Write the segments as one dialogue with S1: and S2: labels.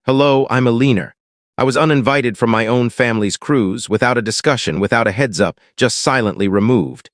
S1: Hello, I'm Eleanor. I was uninvited from my own family's cruise, without a discussion, without a heads up, just silently removed.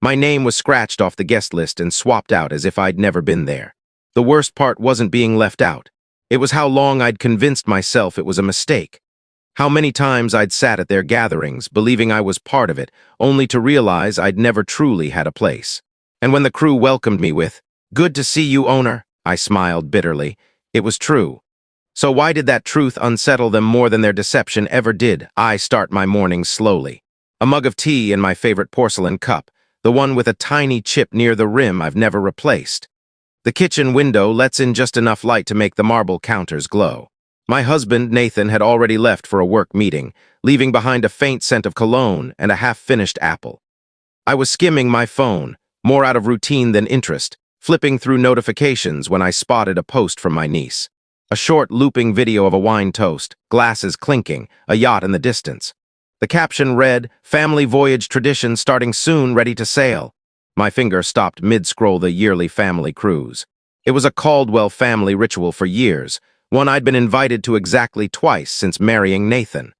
S1: My name was scratched off the guest list and swapped out as if I'd never been there. The worst part wasn't being left out. It was how long I'd convinced myself it was a mistake. How many times I'd sat at their gatherings, believing I was part of it, only to realize I'd never truly had a place. And when the crew welcomed me with, "Good to see you, owner," I smiled bitterly. It was true. So why did that truth unsettle them more than their deception ever did? I start my mornings slowly. A mug of tea in my favorite porcelain cup, the one with a tiny chip near the rim I've never replaced. The kitchen window lets in just enough light to make the marble counters glow. My husband, Nathan, had already left for a work meeting, leaving behind a faint scent of cologne and a half-finished apple. I was skimming my phone, more out of routine than interest, flipping through notifications when I spotted a post from my niece. A short, looping video of a wine toast, glasses clinking, a yacht in the distance. The caption read, "Family voyage tradition starting soon, ready to sail." My finger stopped mid-scroll the yearly family cruise. It was a Caldwell family ritual for years, one I'd been invited to exactly twice since marrying Nathan.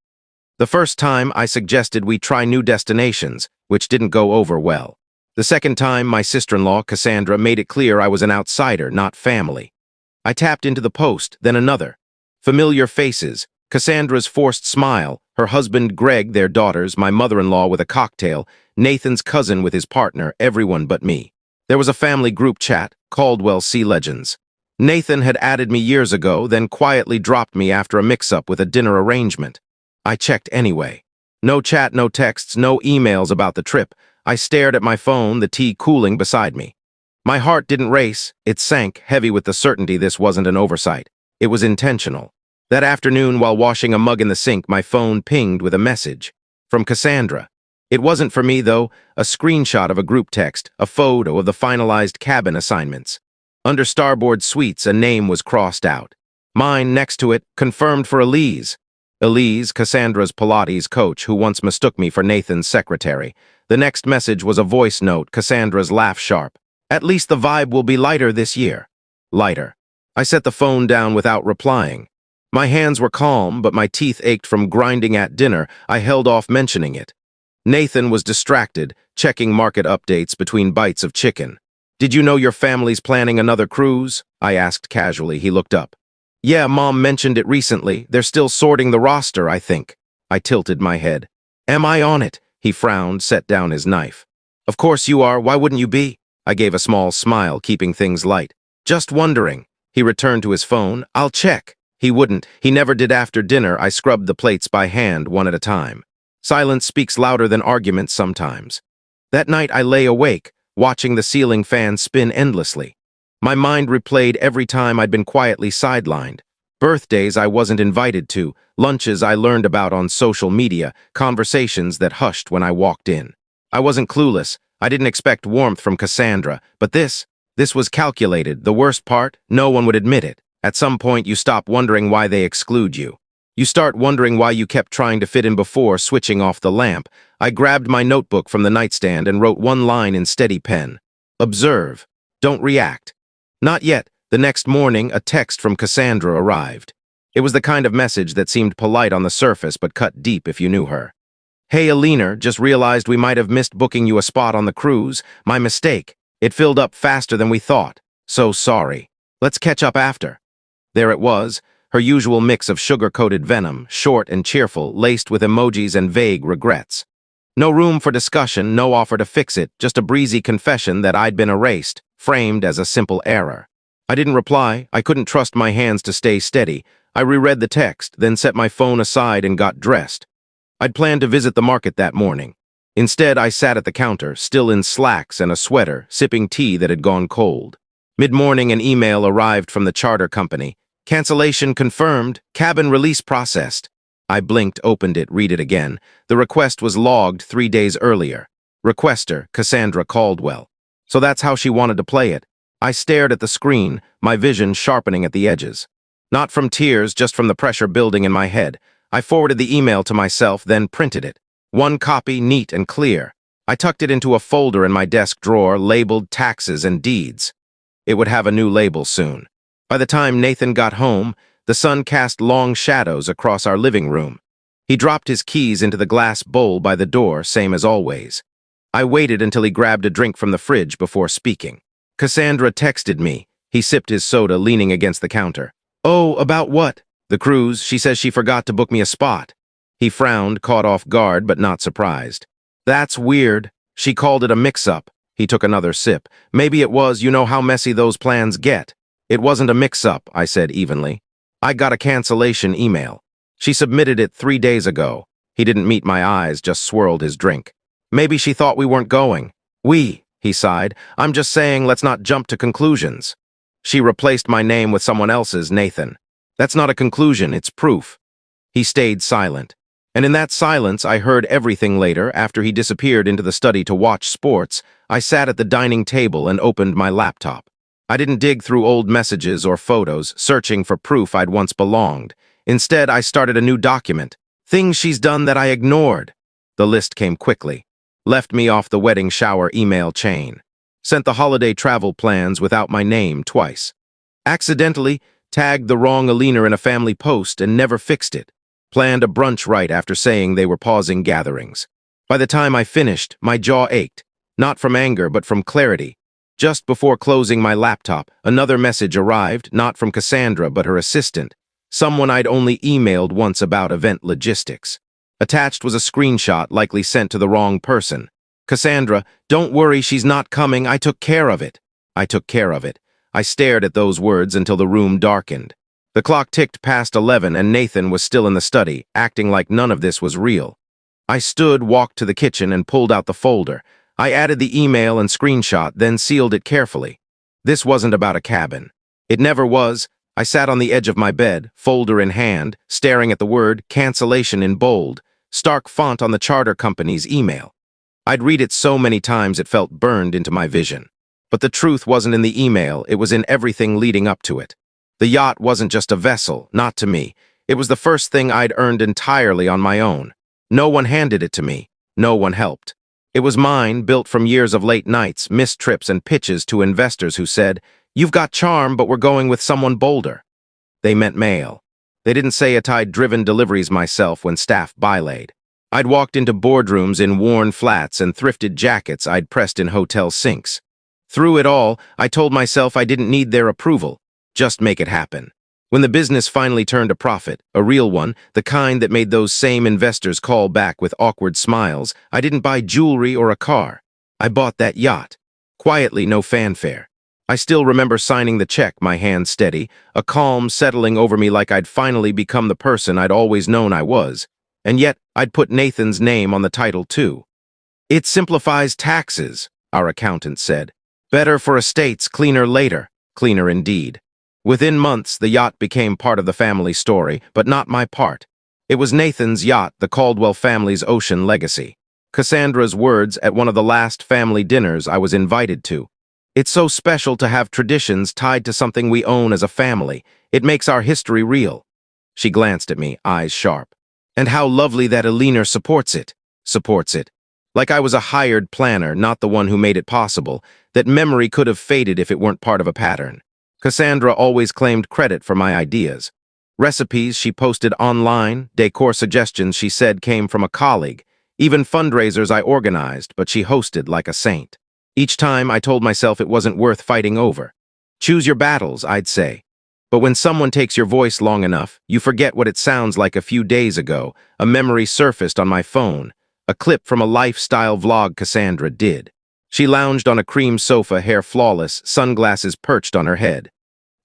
S1: The first time, I suggested we try new destinations, which didn't go over well. The second time, my sister-in-law, Cassandra, made it clear I was an outsider, not family. I tapped into the post, then another. Familiar faces, Cassandra's forced smile, her husband Greg, their daughters, my mother-in-law with a cocktail, Nathan's cousin with his partner, everyone but me. There was a family group chat, Caldwell Sea Legends. Nathan had added me years ago, then quietly dropped me after a mix-up with a dinner arrangement. I checked anyway. No chat, no texts, no emails about the trip. I stared at my phone, the tea cooling beside me. My heart didn't race, it sank, heavy with the certainty this wasn't an oversight. It was intentional. That afternoon, while washing a mug in the sink, my phone pinged with a message. From Cassandra. It wasn't for me, though, a screenshot of a group text, a photo of the finalized cabin assignments. Under Starboard Suites, a name was crossed out. Mine, next to it, confirmed for Elise. Elise, Cassandra's Pilates coach, who once mistook me for Nathan's secretary. The next message was a voice note, Cassandra's laugh sharp. "At least the vibe will be lighter this year." Lighter. I set the phone down without replying. My hands were calm, but my teeth ached from grinding at dinner. I held off mentioning it. Nathan was distracted, checking market updates between bites of chicken. "Did you know your family's planning another cruise?" I asked casually. He looked up. "Yeah, Mom mentioned it recently. They're still sorting the roster, I think." I tilted my head. "Am I on it?" He frowned, set down his knife. "Of course you are. Why wouldn't you be?" I gave a small smile, keeping things light. "Just wondering." He returned to his phone. "I'll check." He wouldn't. He never did after dinner. I scrubbed the plates by hand, one at a time. Silence speaks louder than arguments sometimes. That night I lay awake, watching the ceiling fan spin endlessly. My mind replayed every time I'd been quietly sidelined. Birthdays I wasn't invited to, lunches I learned about on social media, conversations that hushed when I walked in. I wasn't clueless. I didn't expect warmth from Cassandra, but this was calculated. The worst part, no one would admit it. At some point, you stop wondering why they exclude you. You start wondering why you kept trying to fit in before switching off the lamp. I grabbed my notebook from the nightstand and wrote one line in steady pen. Observe. Don't react. Not yet. The next morning, a text from Cassandra arrived. It was the kind of message that seemed polite on the surface but cut deep if you knew her. "Hey, Eleanor, just realized we might have missed booking you a spot on the cruise. My mistake. It filled up faster than we thought. So sorry. Let's catch up after." There it was, her usual mix of sugar-coated venom, short and cheerful, laced with emojis and vague regrets. No room for discussion, no offer to fix it, just a breezy confession that I'd been erased, framed as a simple error. I didn't reply. I couldn't trust my hands to stay steady. I reread the text, then set my phone aside and got dressed. I'd planned to visit the market that morning. Instead, I sat at the counter, still in slacks and a sweater, sipping tea that had gone cold. Mid-morning, an email arrived from the charter company. "Cancellation confirmed. Cabin release processed." I blinked, opened it, read it again. The request was logged 3 days earlier. Requester, Cassandra Caldwell. So that's how she wanted to play it. I stared at the screen, my vision sharpening at the edges. Not from tears, just from the pressure building in my head. I forwarded the email to myself, then printed it. One copy, neat and clear. I tucked it into a folder in my desk drawer, labeled Taxes and Deeds. It would have a new label soon. By the time Nathan got home, The sun cast long shadows across our living room. He dropped his keys into the glass bowl by the door, same as always. I waited until he grabbed a drink from the fridge before speaking. Cassandra texted me. He sipped his soda, leaning against the counter. "Oh, about what?" "The cruise. She says she forgot to book me a spot." He frowned, caught off guard but not surprised. "That's weird. She called it a mix-up." He took another sip. "Maybe it was. You know how messy those plans get." "It wasn't a mix-up," I said evenly. "I got a cancellation email. She submitted it 3 days ago." He didn't meet my eyes, just swirled his drink. "Maybe she thought we weren't going." He sighed. "I'm just saying, let's not jump to conclusions." "She replaced my name with someone else's, Nathan." "That's not a conclusion, it's proof." He stayed silent. And in that silence, I heard everything later. After he disappeared into the study to watch sports, I sat at the dining table and opened my laptop. I didn't dig through old messages or photos, searching for proof I'd once belonged. Instead, I started a new document. Things she's done that I ignored. The list came quickly. Left me off the wedding shower email chain. Sent the holiday travel plans without my name twice. Accidentally tagged the wrong Eleanor in a family post and never fixed it. Planned a brunch right after saying they were pausing gatherings. By the time I finished, my jaw ached. Not from anger, but from clarity. Just before closing my laptop, another message arrived, not from Cassandra, but her assistant. Someone I'd only emailed once about event logistics. Attached was a screenshot, likely sent to the wrong person. "Cassandra, don't worry, she's not coming. I took care of it." I took care of it. I stared at those words until the room darkened. The clock ticked past 11 and Nathan was still in the study, acting like none of this was real. I stood, walked to the kitchen, and pulled out the folder. I added the email and screenshot, then sealed it carefully. This wasn't about a cabin. It never was. I sat on the edge of my bed, folder in hand, staring at the word cancellation in bold, stark font on the charter company's email. I'd read it so many times it felt burned into my vision. But the truth wasn't in the email, it was in everything leading up to it. The yacht wasn't just a vessel, not to me. It was the first thing I'd earned entirely on my own. No one handed it to me. No one helped. It was mine, built from years of late nights, missed trips, and pitches to investors who said, "You've got charm, but we're going with someone bolder." They meant mail. They didn't say it. I'd driven deliveries myself when staff bylaid. I'd walked into boardrooms in worn flats and thrifted jackets I'd pressed in hotel sinks. Through it all, I told myself I didn't need their approval. Just make it happen. When the business finally turned a profit, a real one, the kind that made those same investors call back with awkward smiles, I didn't buy jewelry or a car. I bought that yacht. Quietly, no fanfare. I still remember signing the check, my hand steady, a calm settling over me like I'd finally become the person I'd always known I was. And yet, I'd put Nathan's name on the title too. "It simplifies taxes," our accountant said. "Better for estates, cleaner later." Cleaner indeed. Within months, the yacht became part of the family story, but not my part. It was Nathan's yacht, the Caldwell family's ocean legacy. Cassandra's words at one of the last family dinners I was invited to. "It's so special to have traditions tied to something we own as a family. It makes our history real." She glanced at me, eyes sharp. "And how lovely that Eleanor supports it." Supports it. Like I was a hired planner, not the one who made it possible, that memory could have faded if it weren't part of a pattern. Cassandra always claimed credit for my ideas. Recipes she posted online, decor suggestions she said came from a colleague, even fundraisers I organized, but she hosted like a saint. Each time I told myself it wasn't worth fighting over. Choose your battles, I'd say. But when someone takes your voice long enough, you forget what it sounds like. A few days ago, a memory surfaced on my phone, a clip from a lifestyle vlog Cassandra did. She lounged on a cream sofa, hair flawless, sunglasses perched on her head.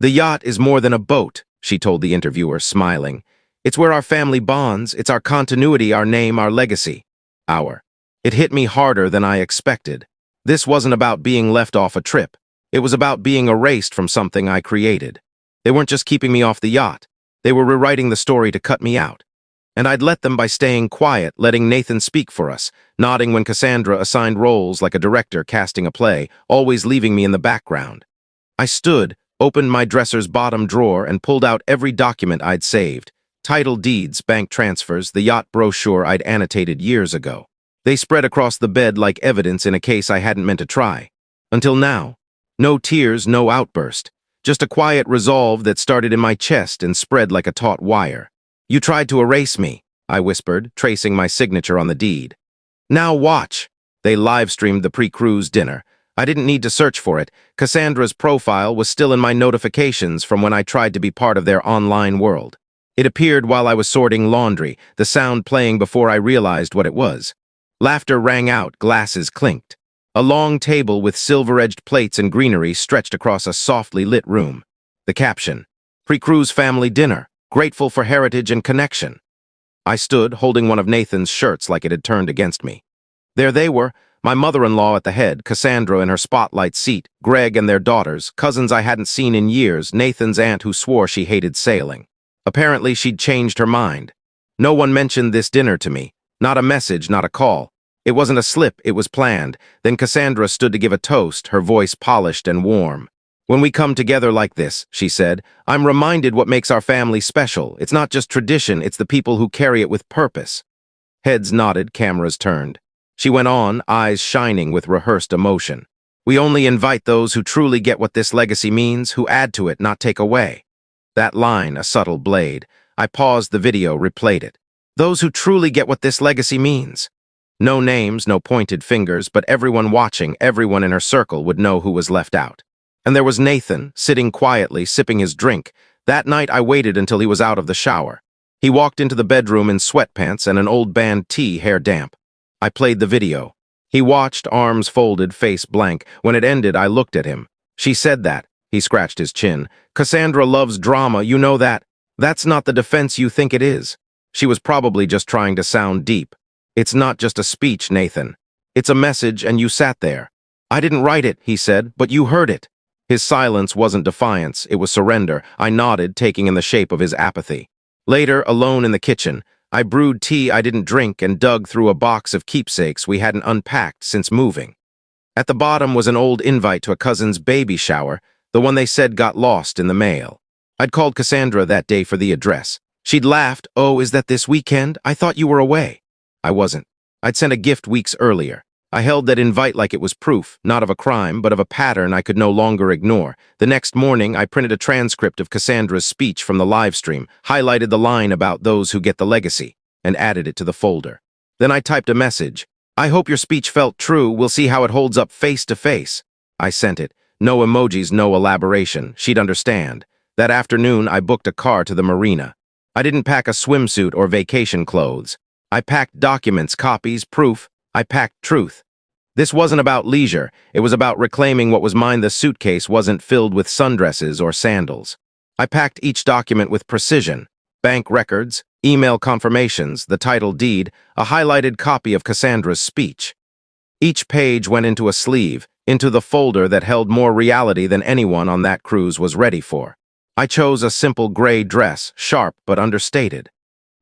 S1: "The yacht is more than a boat," she told the interviewer, smiling. "It's where our family bonds, it's our continuity, our name, our legacy." It hit me harder than I expected. This wasn't about being left off a trip. It was about being erased from something I created. They weren't just keeping me off the yacht. They were rewriting the story to cut me out. And I'd let them by staying quiet, letting Nathan speak for us, nodding when Cassandra assigned roles like a director casting a play, always leaving me in the background. I stood, opened my dresser's bottom drawer, and pulled out every document I'd saved. Title deeds, bank transfers, the yacht brochure I'd annotated years ago. They spread across the bed like evidence in a case I hadn't meant to try. Until now. No tears, no outburst. Just a quiet resolve that started in my chest and spread like a taut wire. You tried to erase me, I whispered, tracing my signature on the deed. Now watch. They live-streamed the pre-cruise dinner. I didn't need to search for it. Cassandra's profile was still in my notifications from when I tried to be part of their online world. It appeared while I was sorting laundry, the sound playing before I realized what it was. Laughter rang out, glasses clinked. A long table with silver-edged plates and greenery stretched across a softly lit room. The caption, "Pre-cruise family dinner, grateful for heritage and connection." I stood, holding one of Nathan's shirts like it had turned against me. There they were, my mother-in-law at the head, Cassandra in her spotlight seat, Greg and their daughters, cousins I hadn't seen in years, Nathan's aunt who swore she hated sailing. Apparently she'd changed her mind. No one mentioned this dinner to me. Not a message, not a call. It wasn't a slip, it was planned. Then Cassandra stood to give a toast, her voice polished and warm. "When we come together like this," she said, "I'm reminded what makes our family special. It's not just tradition, it's the people who carry it with purpose." Heads nodded, cameras turned. She went on, eyes shining with rehearsed emotion. "We only invite those who truly get what this legacy means, who add to it, not take away." That line, a subtle blade. I paused the video, replayed it. Those who truly get what this legacy means. No names, no pointed fingers, but everyone watching, everyone in her circle would know who was left out. And there was Nathan, sitting quietly, sipping his drink. That night I waited until he was out of the shower. He walked into the bedroom in sweatpants and an old band tee, hair damp. I played the video. He watched, arms folded, face blank. When it ended, I looked at him. "She said that." He scratched his chin. "Cassandra loves drama, you know that. That's not the defense you think it is." She was probably just trying to sound deep. "It's not just a speech, Nathan. It's a message, and you sat there." "I didn't write it," he said, "but you heard it." His silence wasn't defiance, it was surrender. I nodded, taking in the shape of his apathy. Later, alone in the kitchen, I brewed tea I didn't drink and dug through a box of keepsakes we hadn't unpacked since moving. At the bottom was an old invite to a cousin's baby shower, the one they said got lost in the mail. I'd called Cassandra that day for the address. She'd laughed. "Oh, is that this weekend? I thought you were away." I wasn't. I'd sent a gift weeks earlier. I held that invite like it was proof, not of a crime, but of a pattern I could no longer ignore. The next morning, I printed a transcript of Cassandra's speech from the live stream, highlighted the line about those who get the legacy, and added it to the folder. Then I typed a message. "I hope your speech felt true. We'll see how it holds up face to face." I sent it. No emojis, no elaboration. She'd understand. That afternoon, I booked a car to the marina. I didn't pack a swimsuit or vacation clothes. I packed documents, copies, proof. I packed truth. This wasn't about leisure. It was about reclaiming what was mine. The suitcase wasn't filled with sundresses or sandals. I packed each document with precision. Bank records, email confirmations, the title deed, a highlighted copy of Cassandra's speech. Each page went into a sleeve, into the folder that held more reality than anyone on that cruise was ready for. I chose a simple gray dress, sharp but understated.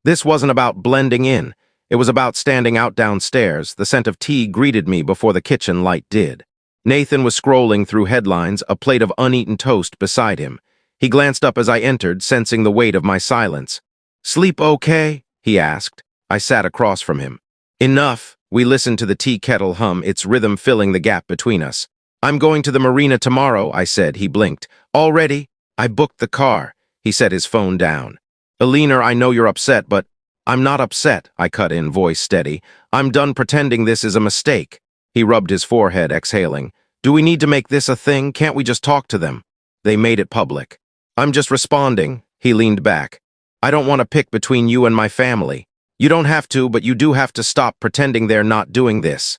S1: This wasn't about blending in. It was about standing out downstairs. The scent of tea greeted me before the kitchen light did. Nathan was scrolling through headlines, a plate of uneaten toast beside him. He glanced up as I entered, sensing the weight of my silence. "Sleep okay?" he asked. I sat across from him. "Enough." We listened to the tea kettle hum, its rhythm filling the gap between us. "I'm going to the marina tomorrow," I said. He blinked. "Already?" "I booked the car." He set his phone down. "Eleanor, I know you're upset, but—" "I'm not upset," I cut in, voice steady. "I'm done pretending this is a mistake." He rubbed his forehead, exhaling. "Do we need to make this a thing? Can't we just talk to them?" "They made it public." "I'm just responding." He leaned back. "I don't want to pick between you and my family. You don't have to, but you do have to stop pretending they're not doing this."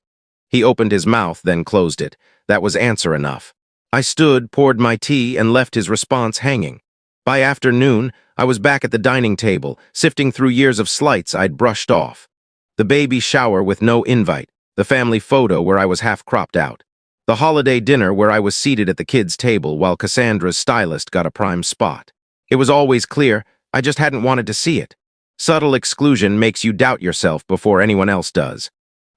S1: He opened his mouth, then closed it. That was answer enough. I stood, poured my tea, and left his response hanging. By afternoon, I was back at the dining table, sifting through years of slights I'd brushed off. The baby shower with no invite, the family photo where I was half cropped out, the holiday dinner where I was seated at the kids' table while Cassandra's stylist got a prime spot. It was always clear, I just hadn't wanted to see it. Subtle exclusion makes you doubt yourself before anyone else does.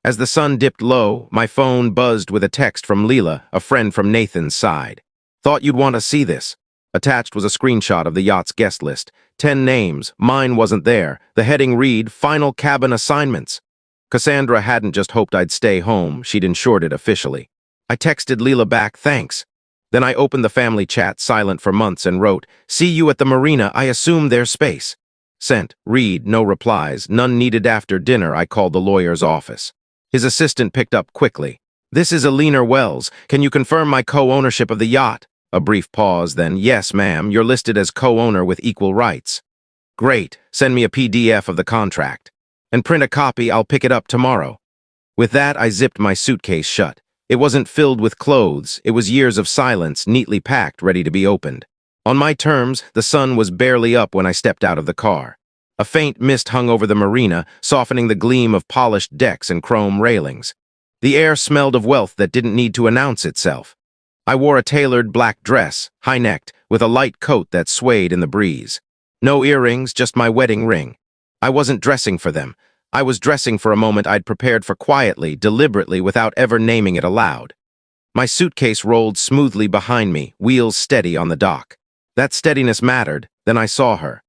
S1: As the sun dipped low, my phone buzzed with a text from Leela, a friend from Nathan's side. "Thought you'd want to see this." Attached was a screenshot of the yacht's guest list. 10 names, mine wasn't there. The heading read, "Final Cabin Assignments." Cassandra hadn't just hoped I'd stay home, she'd insured it officially. I texted Leela back, "Thanks." Then I opened the family chat, silent for months, and wrote, "See you at the marina, I assume there's space." Sent, read, no replies, none needed. After dinner, I called the lawyer's office. His assistant picked up quickly. "This is Eleanor Wells. Can you confirm my co-ownership of the yacht?" A brief pause, then, "Yes, ma'am, you're listed as co-owner with equal rights." "Great, send me a PDF of the contract. And print a copy, I'll pick it up tomorrow." With that, I zipped my suitcase shut. It wasn't filled with clothes, it was years of silence, neatly packed, ready to be opened. On my terms, the sun was barely up when I stepped out of the car. A faint mist hung over the marina, softening the gleam of polished decks and chrome railings. The air smelled of wealth that didn't need to announce itself. I wore a tailored black dress, high-necked, with a light coat that swayed in the breeze. No earrings, just my wedding ring. I wasn't dressing for them. I was dressing for a moment I'd prepared for quietly, deliberately, without ever naming it aloud. My suitcase rolled smoothly behind me, wheels steady on the dock. That steadiness mattered. Then I saw her.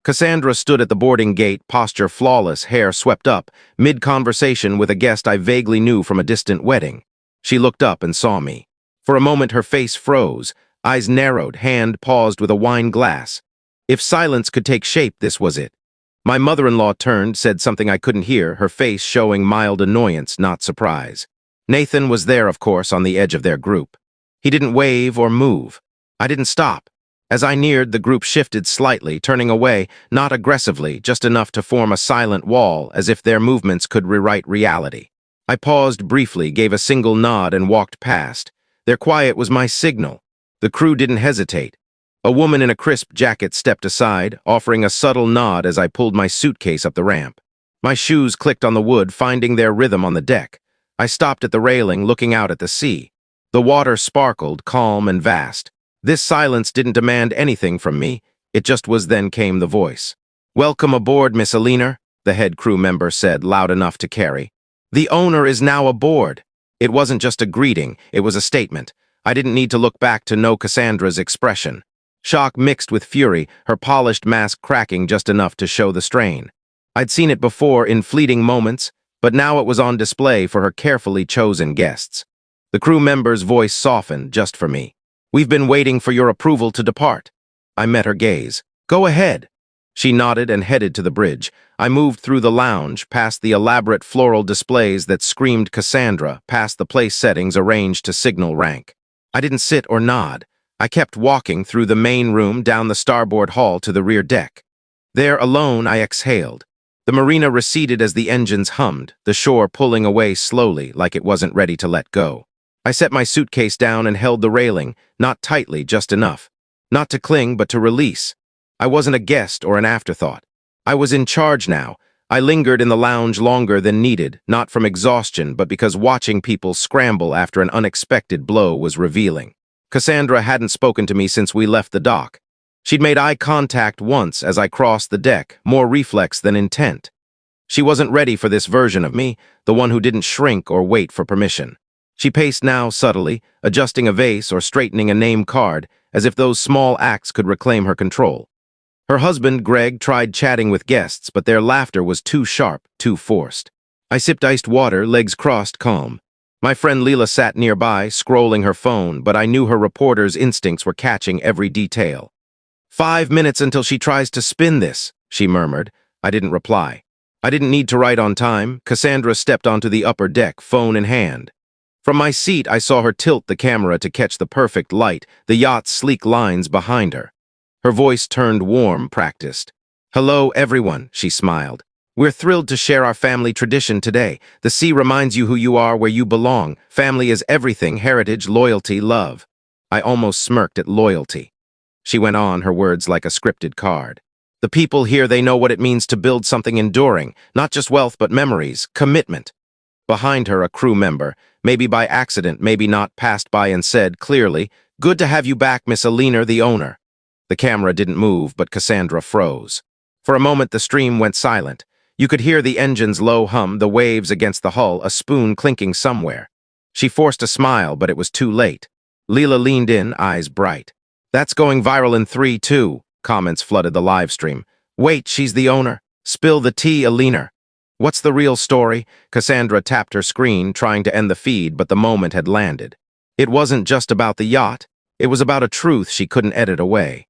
S1: Cassandra stood at the boarding gate, posture flawless, hair swept up, mid-conversation with a guest I vaguely knew from a distant wedding. She looked up and saw me. For a moment her face froze, eyes narrowed, hand paused with a wine glass. If silence could take shape, this was it. My mother-in-law turned, said something I couldn't hear, her face showing mild annoyance, not surprise. Nathan was there, of course, on the edge of their group. He didn't wave or move. I didn't stop. As I neared, the group shifted slightly, turning away, not aggressively, just enough to form a silent wall, as if their movements could rewrite reality. I paused briefly, gave a single nod, and walked past. Their quiet was my signal. The crew didn't hesitate. A woman in a crisp jacket stepped aside, offering a subtle nod as I pulled my suitcase up the ramp. My shoes clicked on the wood, finding their rhythm on the deck. I stopped at the railing, looking out at the sea. The water sparkled, calm and vast. This silence didn't demand anything from me. It just was. Then came the voice. "Welcome aboard, Miss Eleanor," the head crew member said, loud enough to carry. "The owner is now aboard." It wasn't just a greeting, it was a statement. I didn't need to look back to know Cassandra's expression. Shock mixed with fury, her polished mask cracking just enough to show the strain. I'd seen it before in fleeting moments, but now it was on display for her carefully chosen guests. The crew member's voice softened just for me. "We've been waiting for your approval to depart." I met her gaze. "Go ahead." She nodded and headed to the bridge. I moved through the lounge, past the elaborate floral displays that screamed Cassandra, past the place settings arranged to signal rank. I didn't sit or nod. I kept walking through the main room, down the starboard hall to the rear deck. There, alone, I exhaled. The marina receded as the engines hummed, the shore pulling away slowly, like it wasn't ready to let go. I set my suitcase down and held the railing, not tightly, just enough. Not to cling, but to release. I wasn't a guest or an afterthought. I was in charge now. I lingered in the lounge longer than needed, not from exhaustion, but because watching people scramble after an unexpected blow was revealing. Cassandra hadn't spoken to me since we left the dock. She'd made eye contact once as I crossed the deck, more reflex than intent. She wasn't ready for this version of me, the one who didn't shrink or wait for permission. She paced now subtly, adjusting a vase or straightening a name card, as if those small acts could reclaim her control. Her husband, Greg, tried chatting with guests, but their laughter was too sharp, too forced. I sipped iced water, legs crossed, calm. My friend Leela sat nearby, scrolling her phone, but I knew her reporter's instincts were catching every detail. 5 minutes until she tries to spin this," she murmured. I didn't reply. I didn't need to write on time. Cassandra stepped onto the upper deck, phone in hand. From my seat, I saw her tilt the camera to catch the perfect light, the yacht's sleek lines behind her. Her voice turned warm, practiced. "Hello, everyone," she smiled. "We're thrilled to share our family tradition today. The sea reminds you who you are, where you belong. Family is everything: heritage, loyalty, love." I almost smirked at loyalty. She went on, her words like a scripted card. "The people here, they know what it means to build something enduring, not just wealth but memories, commitment." Behind her, a crew member, maybe by accident, maybe not, passed by and said clearly, "Good to have you back, Miss Eleanor, the owner." The camera didn't move, but Cassandra froze. For a moment, the stream went silent. You could hear the engine's low hum, the waves against the hull, a spoon clinking somewhere. She forced a smile, but it was too late. Leela leaned in, eyes bright. "That's going viral in 3, 2. Comments flooded the live stream. "Wait, she's the owner. Spill the tea, Eleanor." "What's the real story?" Cassandra tapped her screen, trying to end the feed, but the moment had landed. It wasn't just about the yacht. It was about a truth she couldn't edit away.